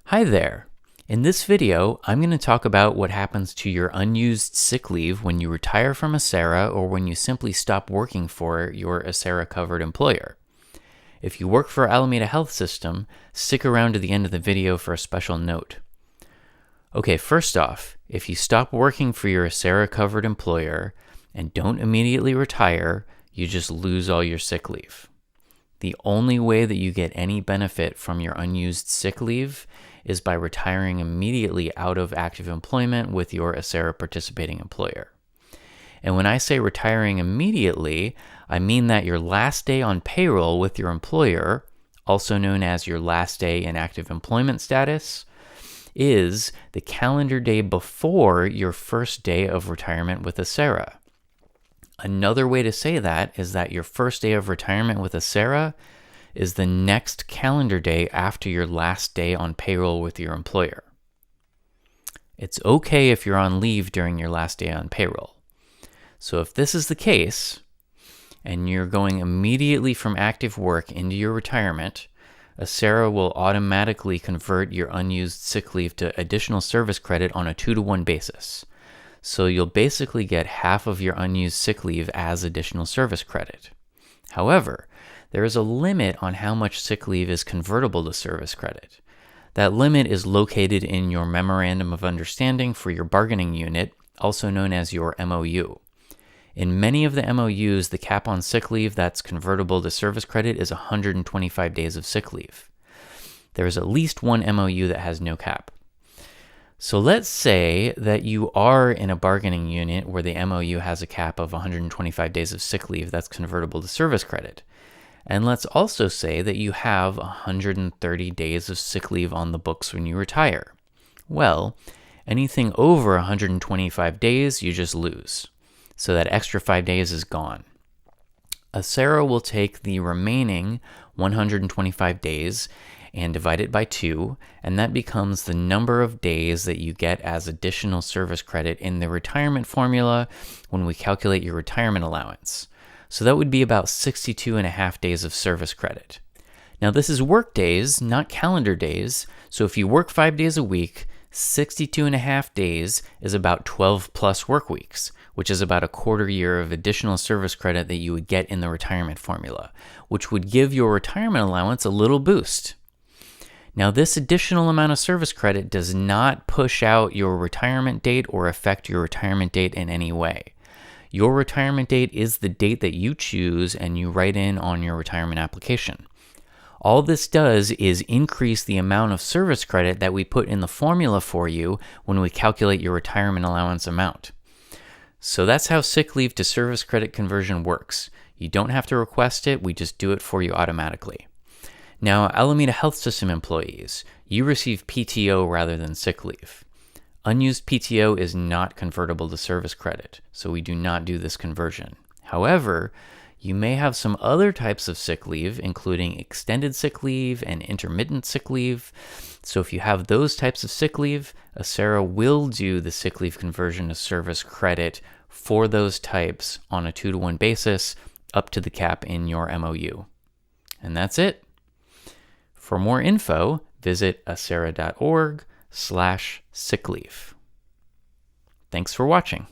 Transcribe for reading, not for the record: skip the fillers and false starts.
Hi there. In this video, I'm going to talk about what happens to your unused sick leave when you retire from Acera or when you simply stop working for your Acera-covered employer. If you work for Alameda Health System, stick around to the end of the video for a special note. Okay, first off, if you stop working for your Acera-covered employer and don't immediately retire, you just lose all your sick leave. The only way that you get any benefit from your unused sick leave is by retiring immediately out of active employment with your Acera participating employer. And when I say retiring immediately, I mean that your last day on payroll with your employer, also known as your last day in active employment status, is the calendar day before your first day of retirement with Acera. Another way to say that is that your first day of retirement with Acera is the next calendar day after your last day on payroll with your employer. It's okay if you're on leave during your last day on payroll. So if this is the case, and you're going immediately from active work into your retirement, Acera will automatically convert your unused sick leave to additional service credit on a 2-to-1 basis. So you'll basically get half of your unused sick leave as additional service credit. However, there is a limit on how much sick leave is convertible to service credit. That limit is located in your Memorandum of Understanding for your bargaining unit, also known as your MOU. In many of the MOUs, the cap on sick leave that's convertible to service credit is 125 days of sick leave. There is at least one MOU that has no cap. So let's say that you are in a bargaining unit where the MOU has a cap of 125 days of sick leave that's convertible to service credit. And let's also say that you have 130 days of sick leave on the books when you retire. Well, anything over 125 days, you just lose. So that extra 5 days is gone. Acera will take the remaining 125 days and divide it by 2, and that becomes the number of days that you get as additional service credit in the retirement formula when we calculate your retirement allowance. So that would be about 62.5 days of service credit. Now this is work days, not calendar days, so if you work 5 days a week, 62.5 days is about 12 plus work weeks, which is about a quarter year of additional service credit that you would get in the retirement formula, which would give your retirement allowance a little boost. Now, this additional amount of service credit does not push out your retirement date or affect your retirement date in any way. Your retirement date is the date that you choose and you write in on your retirement application. All this does is increase the amount of service credit that we put in the formula for you when we calculate your retirement allowance amount. So that's how sick leave to service credit conversion works. You don't have to request it, we just do it for you automatically. Now, Alameda Health System employees, you receive PTO rather than sick leave. Unused PTO is not convertible to service credit, so we do not do this conversion. However, you may have some other types of sick leave, including extended sick leave and intermittent sick leave. So if you have those types of sick leave, Acera will do the sick leave conversion to service credit for those types on a 2-to-1 basis up to the cap in your MOU. And that's it. For more info, visit acera.org/sick leave. Thanks for watching.